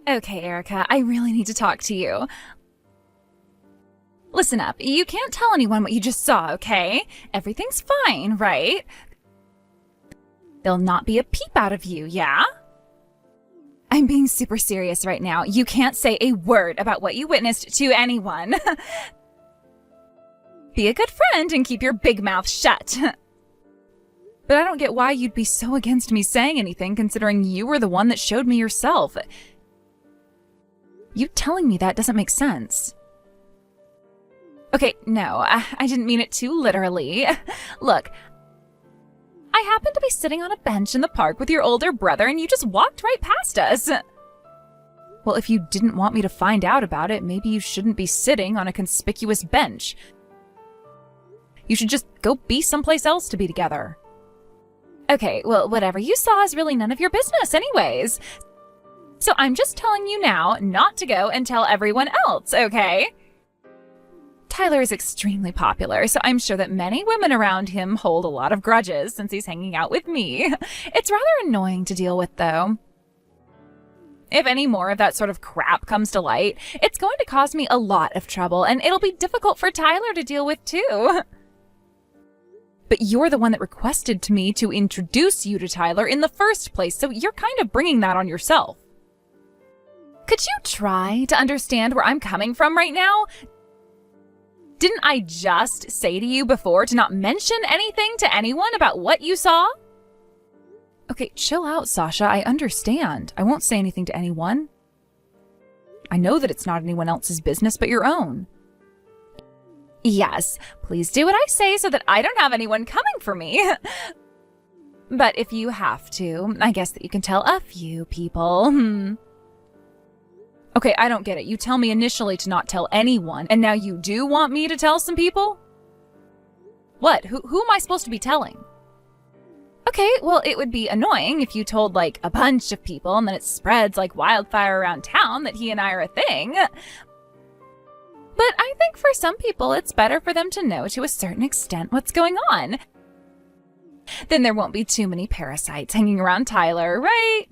Okay, Erica, I really need to talk to you. Listen up, you can't tell anyone what you just saw, okay? Everything's fine, right? There'll not be a peep out of you, yeah? I'm being super serious right now. You can't say a word about what you witnessed to anyone. Be a good friend and keep your big mouth shut. But I don't get why you'd be so against me saying anything, considering you were the one that showed me yourself. You telling me that doesn't make sense. Okay, no, I didn't mean it too literally. Look, I happened to be sitting on a bench in the park with your older brother and you just walked right past us. Well, if you didn't want me to find out about it, maybe you shouldn't be sitting on a conspicuous bench. You should just go be someplace else to be together. Okay, well, whatever you saw is really none of your business anyways. So I'm just telling you now not to go and tell everyone else, okay? Tyler is extremely popular, so I'm sure that many women around him hold a lot of grudges since he's hanging out with me. It's rather annoying to deal with, though. If any more of that sort of crap comes to light, it's going to cause me a lot of trouble, and it'll be difficult for Tyler to deal with, too. But you're the one that requested to me to introduce you to Tyler in the first place, so you're kind of bringing that on yourself. Could you try to understand where I'm coming from right now? Didn't I just say to you before to not mention anything to anyone about what you saw? Okay, chill out, Sasha. I understand. I won't say anything to anyone. I know that it's not anyone else's business but your own. Yes, please do what I say so that I don't have anyone coming for me. But if you have to, I guess that you can tell a few people. Okay, I don't get it. You tell me initially to not tell anyone, and now you do want me to tell some people? What? Who am I supposed to be telling? Okay, well, it would be annoying if you told, like, a bunch of people and then it spreads like wildfire around town that he and I are a thing. But I think for some people, it's better for them to know to a certain extent what's going on. Then there won't be too many parasites hanging around Tyler, right?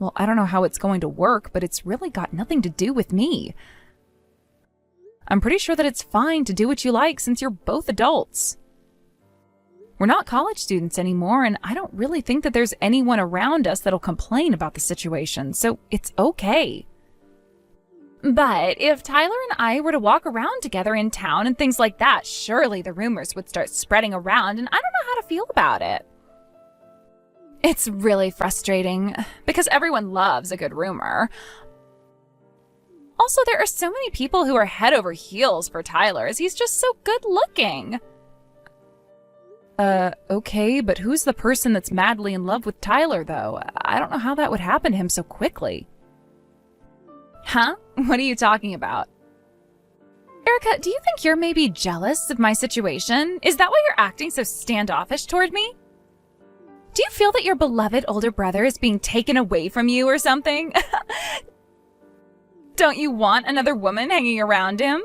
Well, I don't know how it's going to work, but it's really got nothing to do with me. I'm pretty sure that it's fine to do what you like since you're both adults. We're not college students anymore, and I don't really think that there's anyone around us that'll complain about the situation, so it's okay. But if Tyler and I were to walk around together in town and things like that, surely the rumors would start spreading around, and I don't know how to feel about it. It's really frustrating, because everyone loves a good rumor. Also, there are so many people who are head over heels for Tyler, as he's just so good looking. Okay, but who's the person that's madly in love with Tyler, though? I don't know how that would happen to him so quickly. Huh? What are you talking about? Erica, do you think you're maybe jealous of my situation? Is that why you're acting so standoffish toward me? Do you feel that your beloved older brother is being taken away from you or something? Don't you want another woman hanging around him?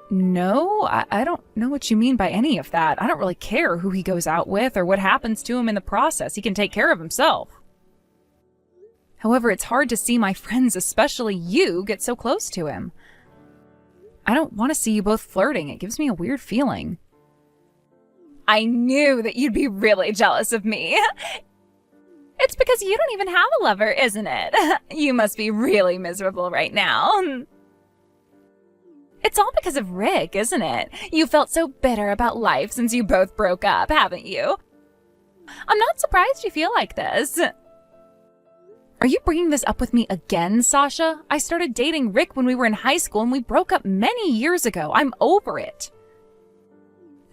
No, I don't know what you mean by any of that. I don't really care who he goes out with or what happens to him in the process. He can take care of himself. However, it's hard to see my friends, especially you, get so close to him. I don't want to see you both flirting. It gives me a weird feeling. I knew that you'd be really jealous of me. It's because you don't even have a lover, isn't it? You must be really miserable right now. It's all because of Rick, isn't it? You felt so bitter about life since you both broke up, haven't you? I'm not surprised you feel like this. Are you bringing this up with me again, Sasha? I started dating Rick when we were in high school and we broke up many years ago. I'm over it.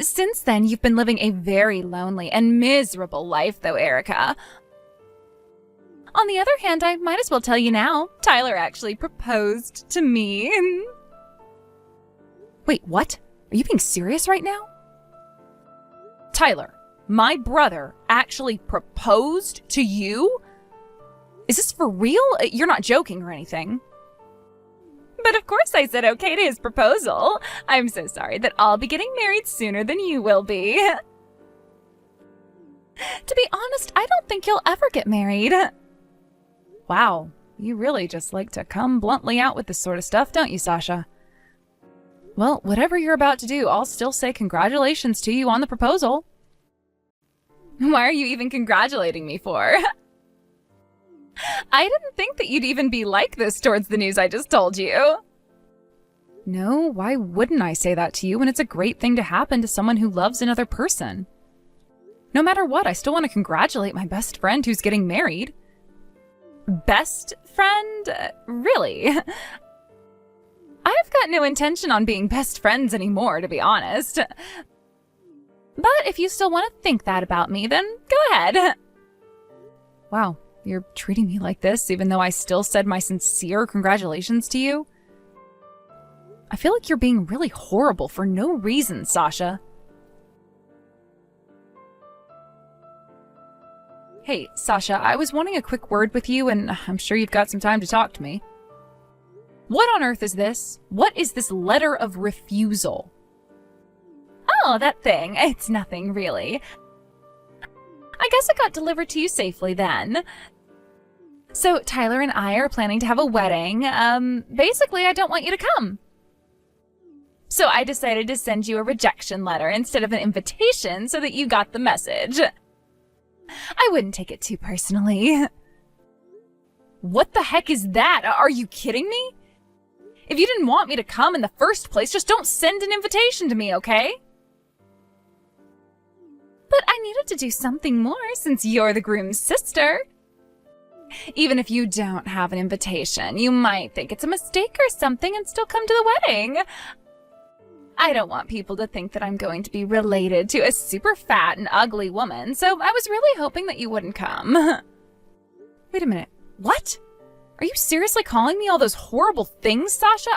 Since then, you've been living a very lonely and miserable life, though, Erica. On the other hand, I might as well tell you now, Tyler actually proposed to me. Wait, what? Are you being serious right now? Tyler, my brother actually proposed to you? Is this for real? You're not joking or anything. But of course I said okay to his proposal. I'm so sorry that I'll be getting married sooner than you will be. To be honest, I don't think you'll ever get married. Wow, you really just like to come bluntly out with this sort of stuff, don't you, Sasha? Well, whatever you're about to do, I'll still say congratulations to you on the proposal. Why are you even congratulating me for? I didn't think that you'd even be like this towards the news I just told you. No, why wouldn't I say that to you when it's a great thing to happen to someone who loves another person? No matter what, I still want to congratulate my best friend who's getting married. Best friend? Really? I've got no intention on being best friends anymore, to be honest. But if you still want to think that about me, then go ahead. Wow, you're treating me like this even though I still said my sincere congratulations to you? I feel like you're being really horrible for no reason, Sasha. Hey, Sasha, I was wanting a quick word with you, and I'm sure you've got some time to talk to me. What on earth is this? What is this letter of refusal? Oh, that thing. It's nothing, really. I guess it got delivered to you safely, then. So, Tyler and I are planning to have a wedding. Basically, I don't want you to come. So I decided to send you a rejection letter instead of an invitation so that you got the message. I wouldn't take it too personally. What the heck is that? Are you kidding me? If you didn't want me to come in the first place, just don't send an invitation to me, okay? But I needed to do something more since you're the groom's sister. Even if you don't have an invitation, you might think it's a mistake or something and still come to the wedding. I don't want people to think that I'm going to be related to a super fat and ugly woman, so I was really hoping that you wouldn't come. Wait a minute. What? Are you seriously calling me all those horrible things, Sasha?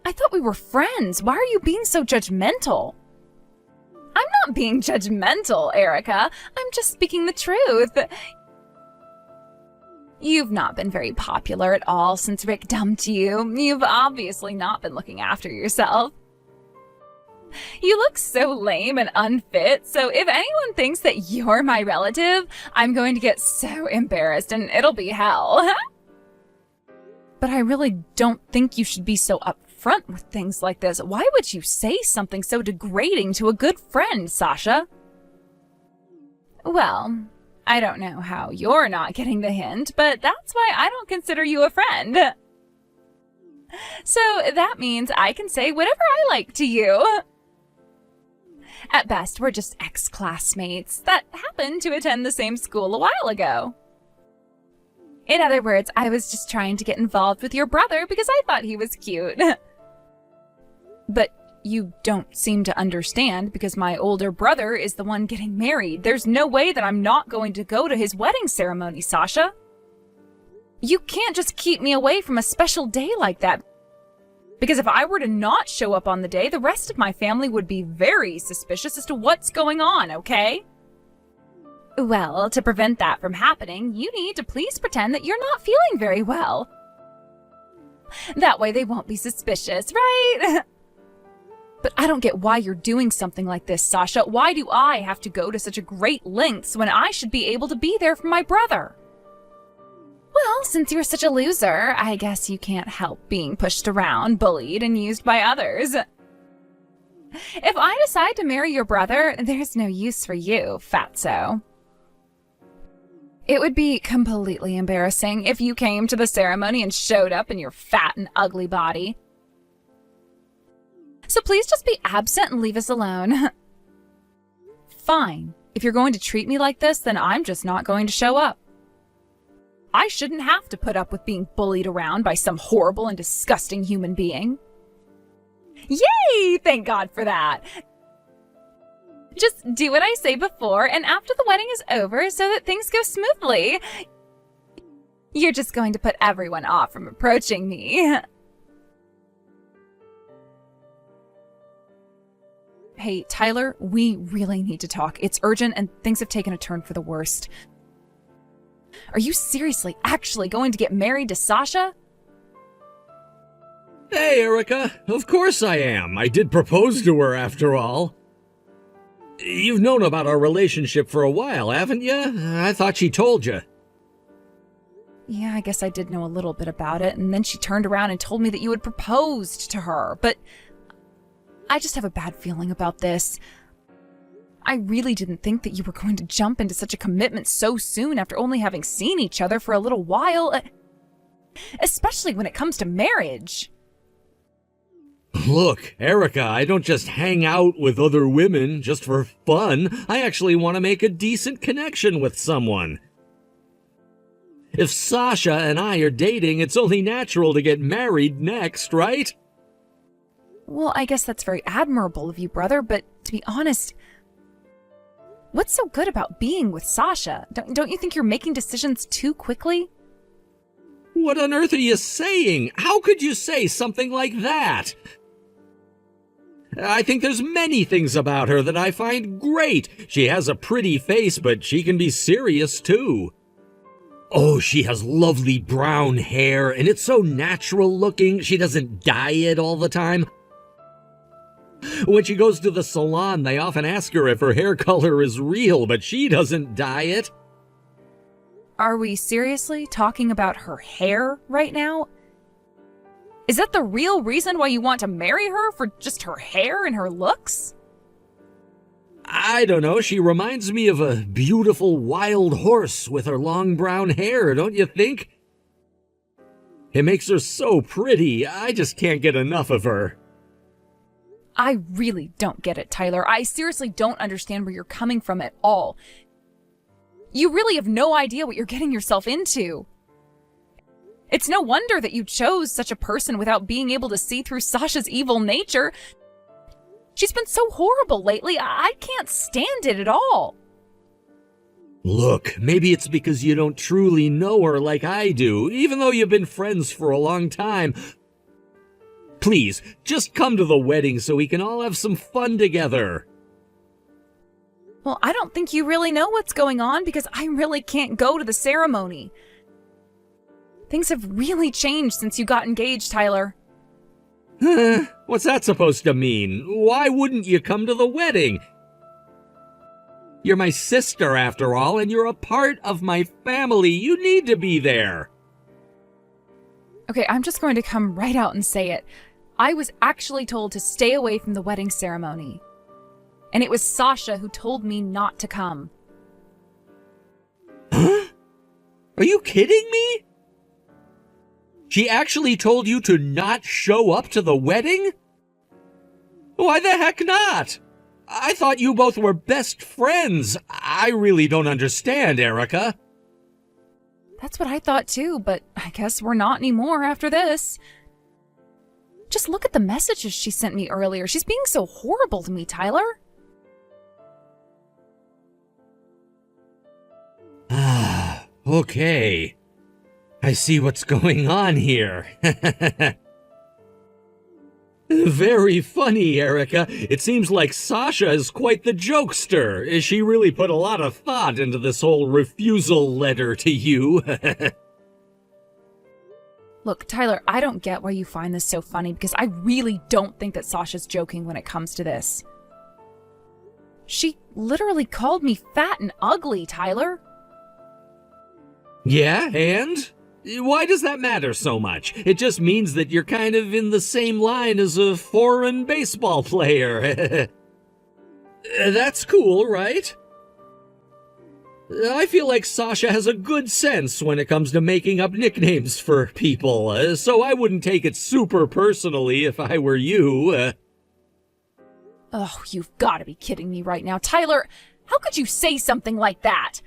I thought we were friends. Why are you being so judgmental? I'm not being judgmental, Erica. I'm just speaking the truth. You've not been very popular at all since Rick dumped you. You've obviously not been looking after yourself. You look so lame and unfit, so if anyone thinks that you're my relative, I'm going to get so embarrassed and it'll be hell. But I really don't think you should be so upfront with things like this. Why would you say something so degrading to a good friend, Sasha? Well, I don't know how you're not getting the hint, but that's why I don't consider you a friend. So that means I can say whatever I like to you. At best, we're just ex-classmates that happened to attend the same school a while ago. In other words, I was just trying to get involved with your brother because I thought he was cute. But you don't seem to understand because my older brother is the one getting married. There's no way that I'm not going to go to his wedding ceremony, Sasha. You can't just keep me away from a special day like that. Because if I were to not show up on the day, the rest of my family would be very suspicious as to what's going on, okay? Well, to prevent that from happening, you need to please pretend that you're not feeling very well. That way they won't be suspicious, right? But I don't get why you're doing something like this, Sasha. Why do I have to go to such a great lengths when I should be able to be there for my brother? Well, since you're such a loser, I guess you can't help being pushed around, bullied, and used by others. If I decide to marry your brother, there's no use for you, fatso. It would be completely embarrassing if you came to the ceremony and showed up in your fat and ugly body. So please just be absent and leave us alone. Fine. If you're going to treat me like this, then I'm just not going to show up. I shouldn't have to put up with being bullied around by some horrible and disgusting human being. Yay! Thank God for that. Just do what I say before, and after the wedding is over so that things go smoothly. You're just going to put everyone off from approaching me. Hey, Tyler, we really need to talk. It's urgent and things have taken a turn for the worst. Are you seriously actually going to get married to Sasha? Hey, Erica. Of course I am. I did propose to her after all. You've known about our relationship for a while, haven't you? I thought she told you. Yeah, I guess I did know a little bit about it, and then she turned around and told me that you had proposed to her, but I just have a bad feeling about this. I really didn't think that you were going to jump into such a commitment so soon after only having seen each other for a little while, especially when it comes to marriage. Look, Erica, I don't just hang out with other women just for fun. I actually want to make a decent connection with someone. If Sasha and I are dating, it's only natural to get married next, right? Well, I guess that's very admirable of you, brother, but to be honest, what's so good about being with Sasha? Don't you think you're making decisions too quickly? What on earth are you saying? How could you say something like that? I think there's many things about her that I find great. She has a pretty face, but she can be serious too. Oh, she has lovely brown hair, and it's so natural looking. She doesn't dye it all the time. When she goes to the salon, they often ask her if her hair color is real, but she doesn't dye it. Are we seriously talking about her hair right now? Is that the real reason why you want to marry her, for just her hair and her looks? I don't know, she reminds me of a beautiful wild horse with her long brown hair, don't you think? It makes her so pretty, I just can't get enough of her. I really don't get it, Tyler. I seriously don't understand where you're coming from at all. You really have no idea what you're getting yourself into. It's no wonder that you chose such a person without being able to see through Sasha's evil nature. She's been so horrible lately, I can't stand it at all. Look, maybe it's because you don't truly know her like I do, even though you've been friends for a long time. Please, just come to the wedding so we can all have some fun together. Well, I don't think you really know what's going on because I really can't go to the ceremony. Things have really changed since you got engaged, Tyler. What's that supposed to mean? Why wouldn't you come to the wedding? You're my sister, after all, and you're a part of my family. You need to be there. Okay, I'm just going to come right out and say it. I was actually told to stay away from the wedding ceremony. And it was Sasha who told me not to come. Huh? Are you kidding me? She actually told you to not show up to the wedding? Why the heck not? I thought you both were best friends. I really don't understand, Erica. That's what I thought too, but I guess we're not anymore after this. Just look at the messages she sent me earlier. She's being so horrible to me, Tyler. Okay. I see what's going on here. Very funny, Erica. It seems like Sasha is quite the jokester. She really put a lot of thought into this whole refusal letter to you. Look, Tyler, I don't get why you find this so funny because I really don't think that Sasha's joking when it comes to this. She literally called me fat and ugly, Tyler. Yeah, and? Why does that matter so much? It just means that you're kind of in the same line as a foreign baseball player. That's cool, right? I feel like Sasha has a good sense when it comes to making up nicknames for people, so I wouldn't take it super personally if I were you. Oh, you've got to be kidding me right now. Tyler, how could you say something like that?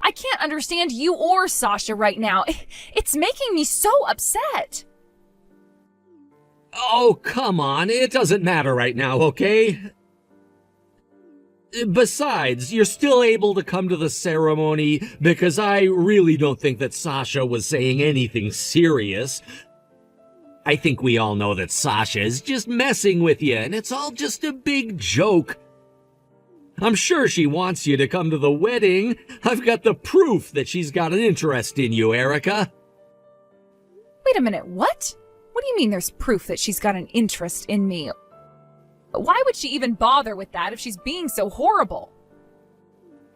I can't understand you or Sasha right now. It's making me so upset. Oh, come on. It doesn't matter right now, okay? Besides, you're still able to come to the ceremony because I really don't think that Sasha was saying anything serious. I think we all know that Sasha is just messing with you, and it's all just a big joke. I'm sure she wants you to come to the wedding. I've got the proof that she's got an interest in you, Erica. Wait a minute, what? What do you mean there's proof that she's got an interest in me? Why would she even bother with that if she's being so horrible?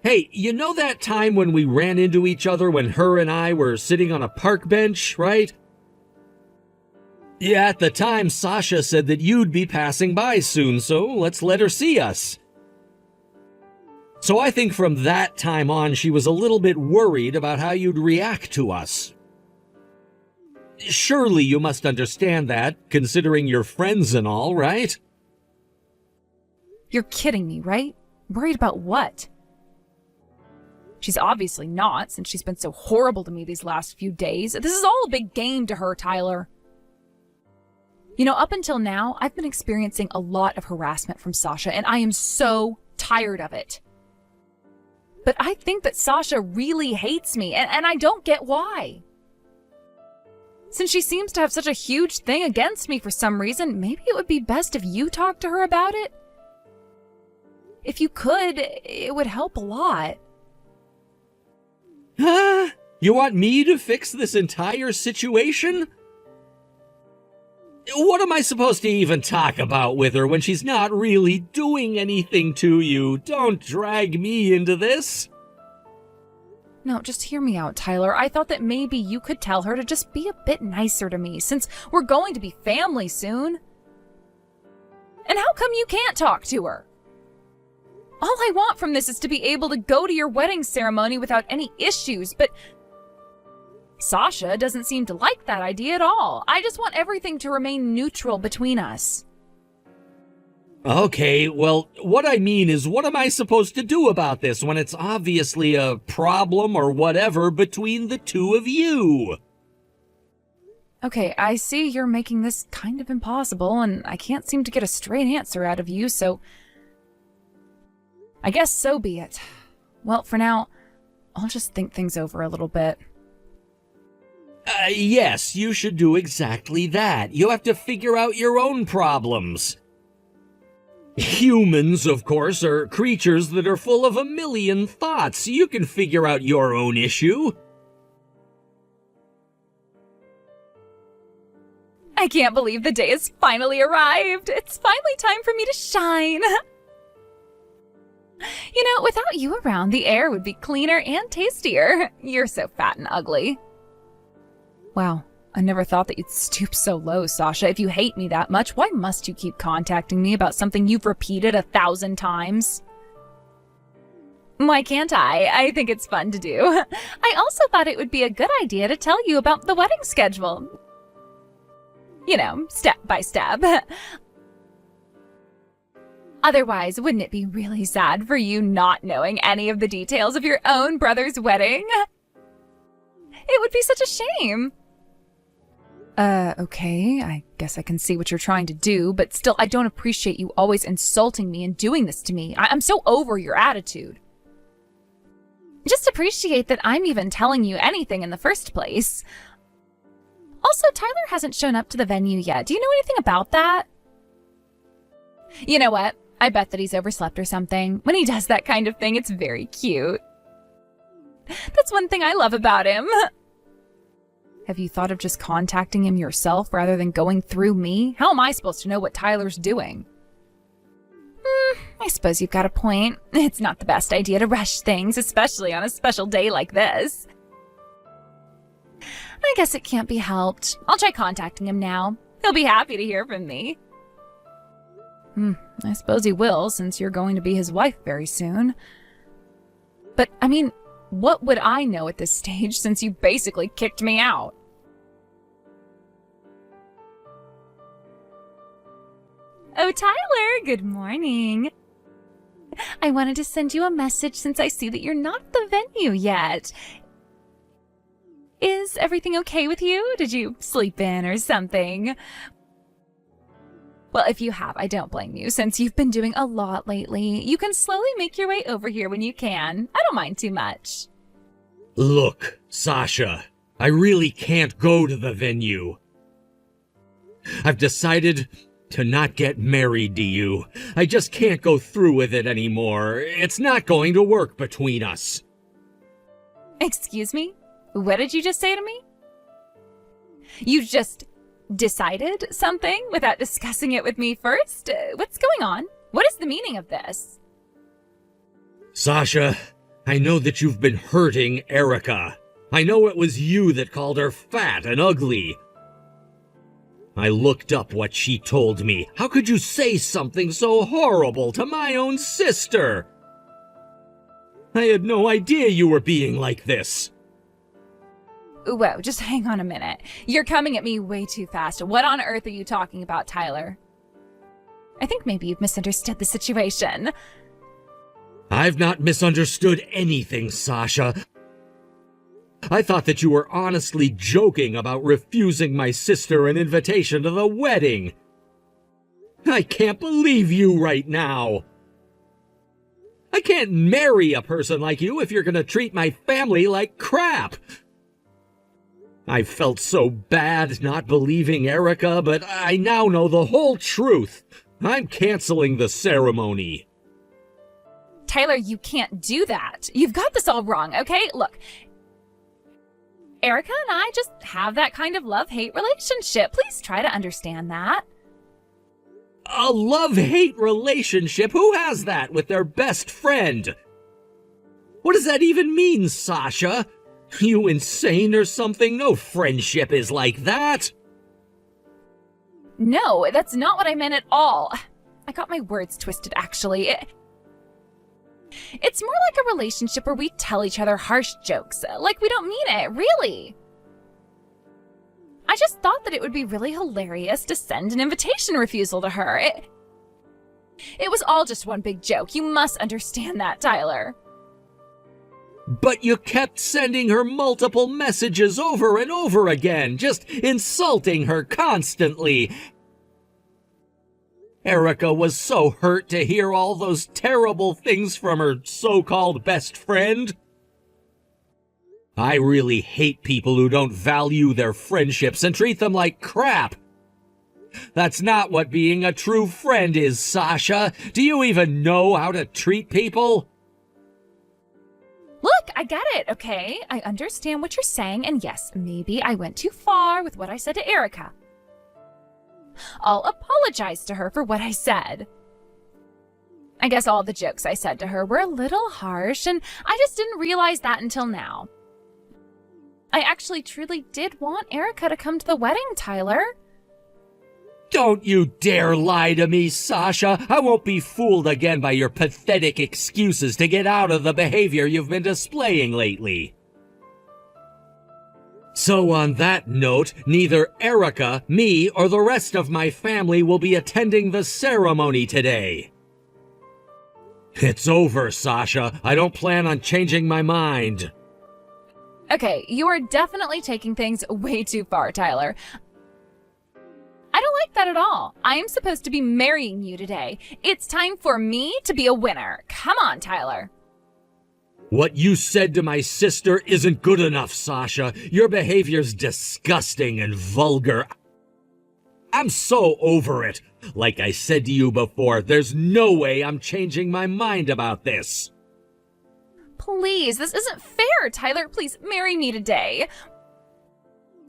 Hey, you know that time when we ran into each other when her and I were sitting on a park bench, right? Yeah, at the time, Sasha said that you'd be passing by soon, so let's let her see us. So I think from that time on, she was a little bit worried about how you'd react to us. Surely you must understand that, considering you're friends and all, right? You're kidding me, right? Worried about what? She's obviously not, since she's been so horrible to me these last few days. This is all a big game to her, Tyler. You know, up until now, I've been experiencing a lot of harassment from Sasha, and I am so tired of it. But I think that Sasha really hates me, and I don't get why. Since she seems to have such a huge thing against me for some reason, maybe it would be best if you talked to her about it? If you could, it would help a lot. Huh? You want me to fix this entire situation? What am I supposed to even talk about with her when she's not really doing anything to you? Don't drag me into this. No, just hear me out, Tyler. I thought that maybe you could tell her to just be a bit nicer to me, since we're going to be family soon. And how come you can't talk to her? All I want from this is to be able to go to your wedding ceremony without any issues, but Sasha doesn't seem to like that idea at all. I just want everything to remain neutral between us. Okay, well, what I mean is, what am I supposed to do about this when it's obviously a problem or whatever between the two of you? Okay, I see you're making this kind of impossible, and I can't seem to get a straight answer out of you, so I guess so be it. Well, for now, I'll just think things over a little bit. Yes, you should do exactly that. You have to figure out your own problems. Humans, of course, are creatures that are full of a million thoughts. You can figure out your own issue. I can't believe the day has finally arrived. It's finally time for me to shine. You know, without you around, the air would be cleaner and tastier. You're so fat and ugly. Wow, I never thought that you'd stoop so low, Sasha. If you hate me that much, why must you keep contacting me about something you've repeated 1,000 times? Why can't I? I think it's fun to do. I also thought it would be a good idea to tell you about the wedding schedule. You know, step by step. Otherwise, wouldn't it be really sad for you not knowing any of the details of your own brother's wedding? It would be such a shame. Okay, I guess I can see what you're trying to do, but still, I don't appreciate you always insulting me and doing this to me. I'm so over your attitude. Just appreciate that I'm even telling you anything in the first place. Also, Tyler hasn't shown up to the venue yet. Do you know anything about that? You know what? I bet that he's overslept or something. When he does that kind of thing, it's very cute. That's one thing I love about him. Have you thought of just contacting him yourself rather than going through me? How am I supposed to know what Tyler's doing? I suppose you've got a point. It's not the best idea to rush things, especially on a special day like this. I guess it can't be helped. I'll try contacting him now. He'll be happy to hear from me. I suppose he will, since you're going to be his wife very soon. But, I mean, what would I know at this stage since you basically kicked me out? Oh, Tyler, good morning. I wanted to send you a message since I see that you're not at the venue yet. Is everything okay with you? Did you sleep in or something? Well, if you have, I don't blame you, since you've been doing a lot lately. You can slowly make your way over here when you can. I don't mind too much. Look, Sasha, I really can't go to the venue. I've decided to not get married to you. I just can't go through with it anymore. It's not going to work between us. Excuse me? What did you just say to me? You just decided something without discussing it with me first? What's going on? What is the meaning of this? Sasha, I know that you've been hurting Erica. I know it was you that called her fat and ugly. I looked up what she told me. How could you say something so horrible to my own sister? I had no idea you were being like this. Whoa, just hang on a minute. You're coming at me way too fast. What on earth are you talking about, Tyler? I think maybe you've misunderstood the situation. I've not misunderstood anything, Sasha. I thought that you were honestly joking about refusing my sister an invitation to the wedding. I can't believe you right now. I can't marry a person like you if you're gonna treat my family like crap. I felt so bad not believing Erica, but I now know the whole truth. I'm canceling the ceremony. Tyler, you can't do that. You've got this all wrong, okay? Look, Erica and I just have that kind of love-hate relationship. Please try to understand that. A love-hate relationship? Who has that with their best friend? What does that even mean, Sasha? You insane or something? No friendship is like that. No, that's not what I meant at all. I got my words twisted, actually. It's more like a relationship where we tell each other harsh jokes, like we don't mean it, really. I just thought that it would be really hilarious to send an invitation refusal to her. It was all just one big joke. You must understand that, Tyler. But you kept sending her multiple messages over and over again, just insulting her constantly. Erica was so hurt to hear all those terrible things from her so-called best friend. I really hate people who don't value their friendships and treat them like crap. That's not what being a true friend is, Sasha. Do you even know how to treat people? Look, I get it, okay? I understand what you're saying, and yes, maybe I went too far with what I said to Erica. I'll apologize to her for what I said. I guess all the jokes I said to her were a little harsh, and I just didn't realize that until now. I actually truly did want Erica to come to the wedding, Tyler. Don't you dare lie to me, Sasha. I won't be fooled again by your pathetic excuses to get out of the behavior you've been displaying lately. So on that note, neither Erica, me, or the rest of my family will be attending the ceremony today. It's over, Sasha. I don't plan on changing my mind. Okay, you are definitely taking things way too far, Tyler. I don't like that at all. I am supposed to be marrying you today. It's time for me to be a winner. Come on, Tyler. What you said to my sister isn't good enough, Sasha. Your behavior's disgusting and vulgar. I'm so over it. Like I said to you before, there's no way I'm changing my mind about this. Please, this isn't fair, Tyler. Please marry me today.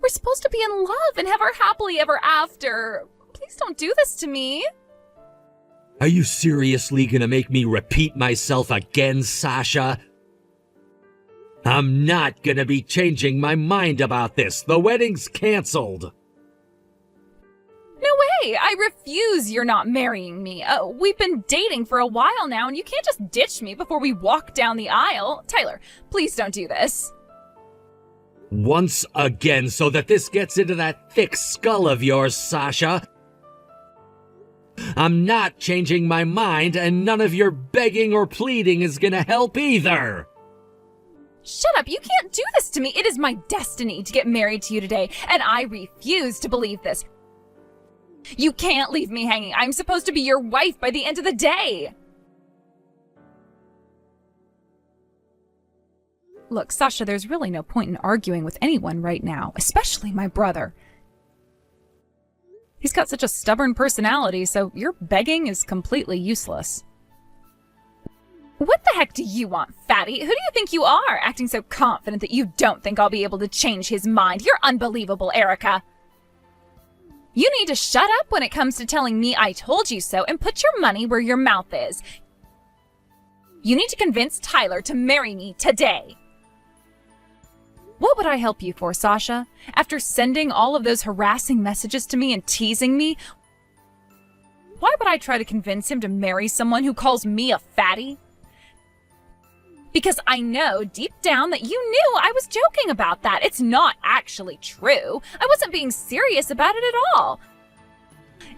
We're supposed to be in love and have our happily ever after. Please don't do this to me. Are you seriously gonna make me repeat myself again, Sasha? I'm not gonna be changing my mind about this. The wedding's canceled. No way! I refuse you're not marrying me. We've been dating for a while now, and you can't just ditch me before we walk down the aisle. Tyler, please don't do this. Once again, so that this gets into that thick skull of yours, Sasha. I'm not changing my mind, and none of your begging or pleading is gonna help either. Shut up, you can't do this to me. It is my destiny to get married to you today, and I refuse to believe this. You can't leave me hanging. I'm supposed to be your wife by the end of the day. Look, Sasha, there's really no point in arguing with anyone right now, especially my brother. He's got such a stubborn personality, so your begging is completely useless. What the heck do you want, fatty? Who do you think you are, acting so confident that you don't think I'll be able to change his mind? You're unbelievable, Erica. You need to shut up when it comes to telling me I told you so and put your money where your mouth is. You need to convince Tyler to marry me today. What would I help you for, Sasha? After sending all of those harassing messages to me and teasing me, why would I try to convince him to marry someone who calls me a fatty? Because I know deep down that you knew I was joking about that. It's not actually true. I wasn't being serious about it at all.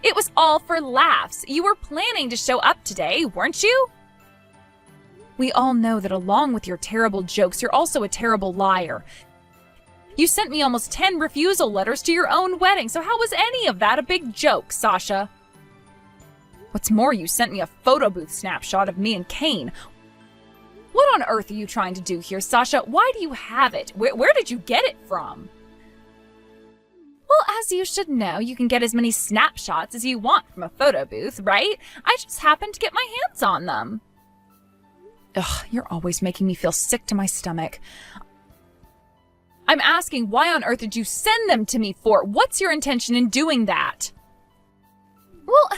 It was all for laughs. You were planning to show up today, weren't you? We all know that along with your terrible jokes, you're also a terrible liar. You sent me almost 10 refusal letters to your own wedding, so how was any of that a big joke, Sasha? What's more, you sent me a photo booth snapshot of me and Kane. What on earth are you trying to do here, Sasha? Why do you have it? Where did you get it from? Well, as you should know, you can get as many snapshots as you want from a photo booth, right? I just happened to get my hands on them. Ugh, you're always making me feel sick to my stomach. I'm asking, why on earth did you send them to me for? What's your intention in doing that? Well,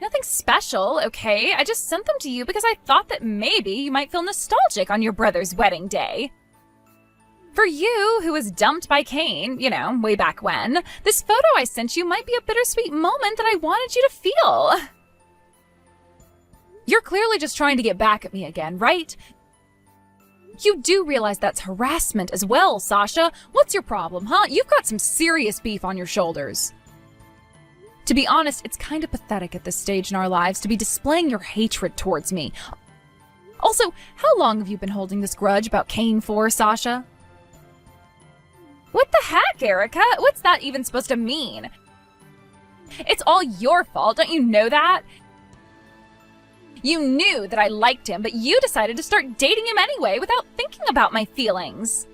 nothing special, okay? I just sent them to you because I thought that maybe you might feel nostalgic on your brother's wedding day. For you, who was dumped by Kane, way back when, this photo I sent you might be a bittersweet moment that I wanted you to feel. You're clearly just trying to get back at me again, right? You do realize that's harassment as well, Sasha. What's your problem, huh? You've got some serious beef on your shoulders. To be honest, it's kind of pathetic at this stage in our lives to be displaying your hatred towards me. Also, how long have you been holding this grudge about Kane for, Sasha? What the heck, Erica? What's that even supposed to mean? It's all your fault, don't you know that? You knew that I liked him, but you decided to start dating him anyway without thinking about my feelings.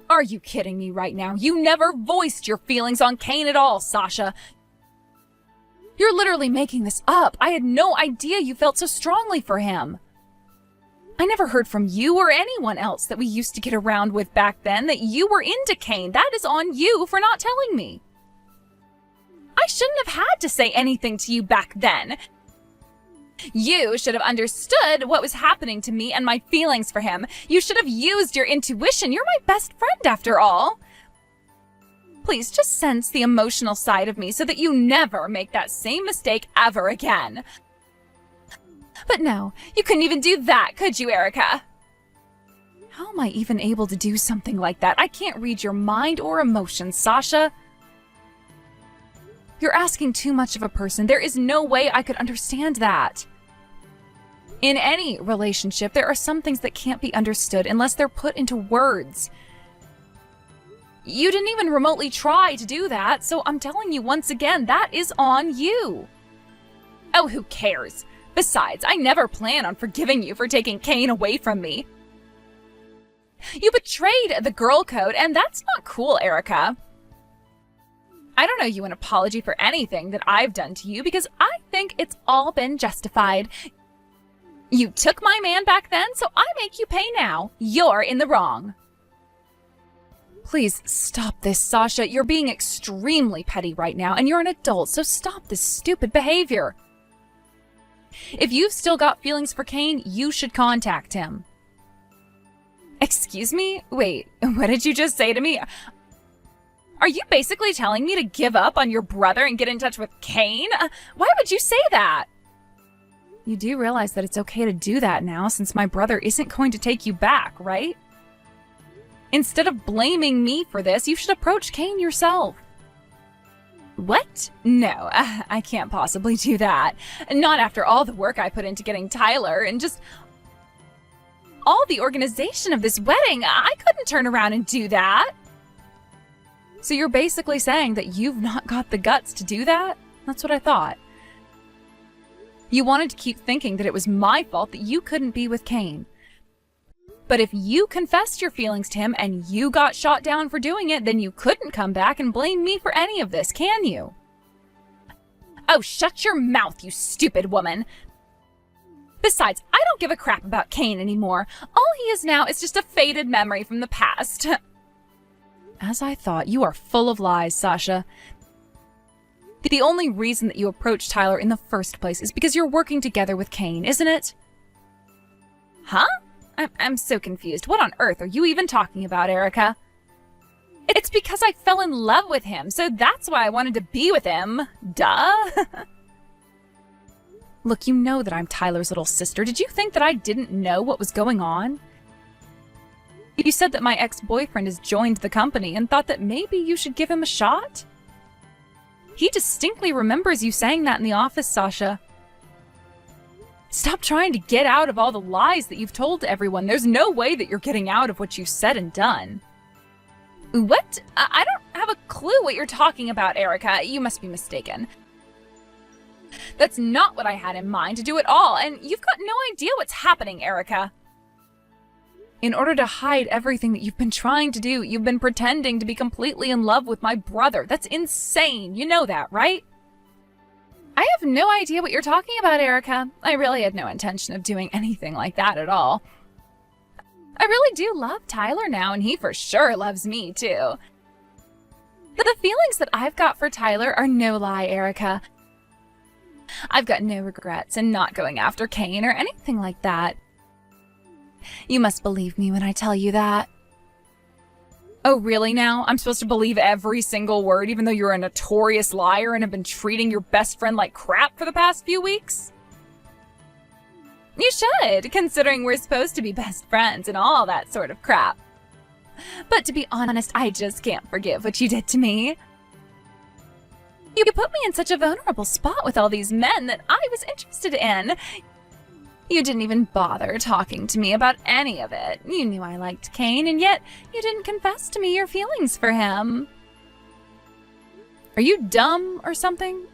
Are you kidding me right now? You never voiced your feelings on Kane at all, Sasha. You're literally making this up. I had no idea you felt so strongly for him. I never heard from you or anyone else that we used to get around with back then that you were into Kane. That is on you for not telling me. I shouldn't have had to say anything to you back then. You should have understood what was happening to me and my feelings for him. You should have used your intuition. You're my best friend after all. Please just sense the emotional side of me so that you never make that same mistake ever again. But no, you couldn't even do that, could you, Erica? How am I even able to do something like that? I can't read your mind or emotions, Sasha. You're asking too much of a person. There is no way I could understand that. In any relationship, there are some things that can't be understood unless they're put into words. You didn't even remotely try to do that, so I'm telling you once again, that is on you. Oh, who cares? Besides, I never plan on forgiving you for taking Kane away from me. You betrayed the girl code, and that's not cool, Erica. I don't owe you an apology for anything that I've done to you because I think it's all been justified. You took my man back then, so I make you pay now. You're in the wrong. Please stop this, Sasha. You're being extremely petty right now, and you're an adult, so stop this stupid behavior. If you've still got feelings for Kane, you should contact him. Excuse me? Wait, what did you just say to me? Are you basically telling me to give up on your brother and get in touch with Kane? Why would you say that? You do realize that it's okay to do that now since my brother isn't going to take you back, right? Instead of blaming me for this, you should approach Kane yourself. What? No, I can't possibly do that. Not after all the work I put into getting Tyler and just all the organization of this wedding. I couldn't turn around and do that. So you're basically saying that you've not got the guts to do that? That's what I thought. You wanted to keep thinking that it was my fault that you couldn't be with Kane. But if you confessed your feelings to him and you got shot down for doing it, then you couldn't come back and blame me for any of this, can you? Oh, shut your mouth, you stupid woman. Besides, I don't give a crap about Kane anymore. All he is now is just a faded memory from the past. As I thought, you are full of lies, Sasha. The only reason that you approached Tyler in the first place is because you're working together with Kane, isn't it? Huh? I'm so confused. What on earth are you even talking about, Erica? It's because I fell in love with him, so that's why I wanted to be with him. Duh. Look, you know that I'm Tyler's little sister. Did you think that I didn't know what was going on? You said that my ex-boyfriend has joined the company and thought that maybe you should give him a shot? He distinctly remembers you saying that in the office, Sasha. Stop trying to get out of all the lies that you've told to everyone. There's no way that you're getting out of what you said and done. What? I don't have a clue what you're talking about, Erica. You must be mistaken. That's not what I had in mind to do at all, and you've got no idea what's happening, Erica. In order to hide everything that you've been trying to do, you've been pretending to be completely in love with my brother. That's insane. You know that, right? I have no idea what you're talking about, Erica. I really had no intention of doing anything like that at all. I really do love Tyler now, and he for sure loves me, too. The feelings that I've got for Tyler are no lie, Erica. I've got no regrets in not going after Kane or anything like that. You must believe me when I tell you that. Oh, really now? I'm supposed to believe every single word, even though you're a notorious liar and have been treating your best friend like crap for the past few weeks? You should, considering we're supposed to be best friends and all that sort of crap. But to be honest, I just can't forgive what you did to me. You put me in such a vulnerable spot with all these men that I was interested in. You didn't even bother talking to me about any of it. You knew I liked Kane, and yet you didn't confess to me your feelings for him. Are you dumb or something?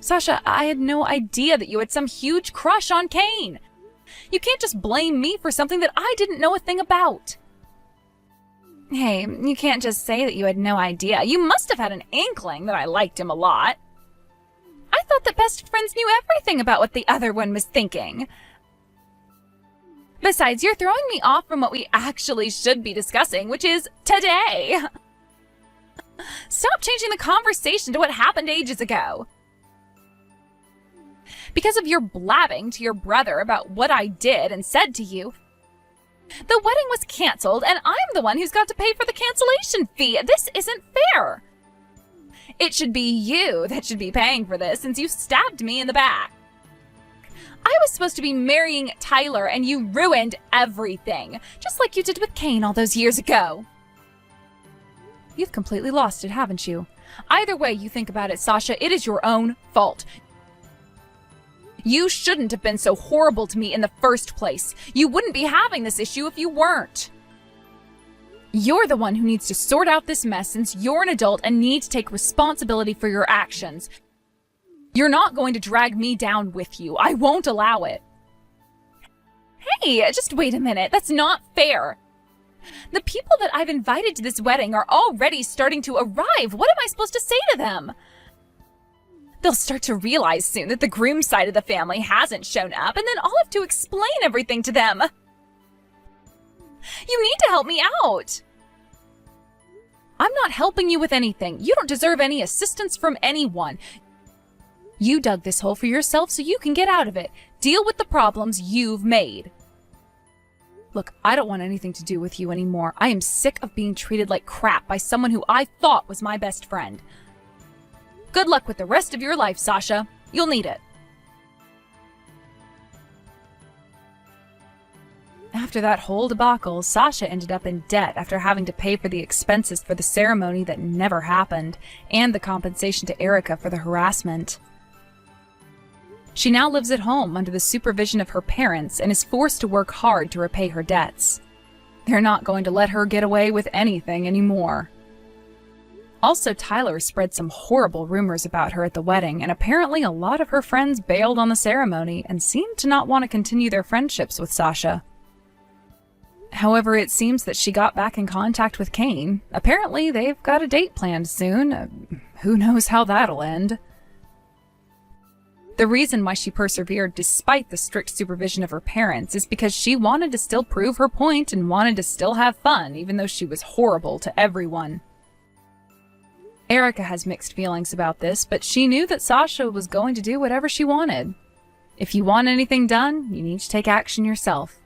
Sasha, I had no idea that you had some huge crush on Kane. You can't just blame me for something that I didn't know a thing about. Hey, you can't just say that you had no idea. You must have had an inkling that I liked him a lot. I thought that best friends knew everything about what the other one was thinking. Besides, you're throwing me off from what we actually should be discussing, which is today. Stop changing the conversation to what happened ages ago. Because of your blabbing to your brother about what I did and said to you, the wedding was canceled, and I'm the one who's got to pay for the cancellation fee. This isn't fair. It should be you that should be paying for this, since you stabbed me in the back. I was supposed to be marrying Tyler, and you ruined everything, just like you did with Kane all those years ago. You've completely lost it, haven't you? Either way you think about it, Sasha, it is your own fault. You shouldn't have been so horrible to me in the first place. You wouldn't be having this issue if you weren't. You're the one who needs to sort out this mess since you're an adult and need to take responsibility for your actions. You're not going to drag me down with you. I won't allow it. Hey, just wait a minute. That's not fair. The people that I've invited to this wedding are already starting to arrive. What am I supposed to say to them? They'll start to realize soon that the groom's side of the family hasn't shown up, and then I'll have to explain everything to them. You need to help me out. I'm not helping you with anything. You don't deserve any assistance from anyone. You dug this hole for yourself so you can get out of it. Deal with the problems you've made. Look, I don't want anything to do with you anymore. I am sick of being treated like crap by someone who I thought was my best friend. Good luck with the rest of your life, Sasha. You'll need it. After that whole debacle, Sasha ended up in debt after having to pay for the expenses for the ceremony that never happened, and the compensation to Erica for the harassment. She now lives at home under the supervision of her parents and is forced to work hard to repay her debts. They're not going to let her get away with anything anymore. Also, Tyler spread some horrible rumors about her at the wedding, and apparently a lot of her friends bailed on the ceremony and seemed to not want to continue their friendships with Sasha. However, it seems that she got back in contact with Kane. Apparently, they've got a date planned soon. Who knows how that'll end? The reason why she persevered despite the strict supervision of her parents is because she wanted to still prove her point and wanted to still have fun, even though she was horrible to everyone. Erica has mixed feelings about this, but she knew that Sasha was going to do whatever she wanted. If you want anything done, you need to take action yourself.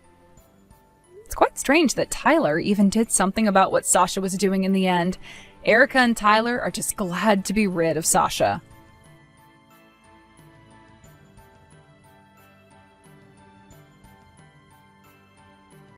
It's quite strange that Tyler even did something about what Sasha was doing in the end. Erica and Tyler are just glad to be rid of Sasha.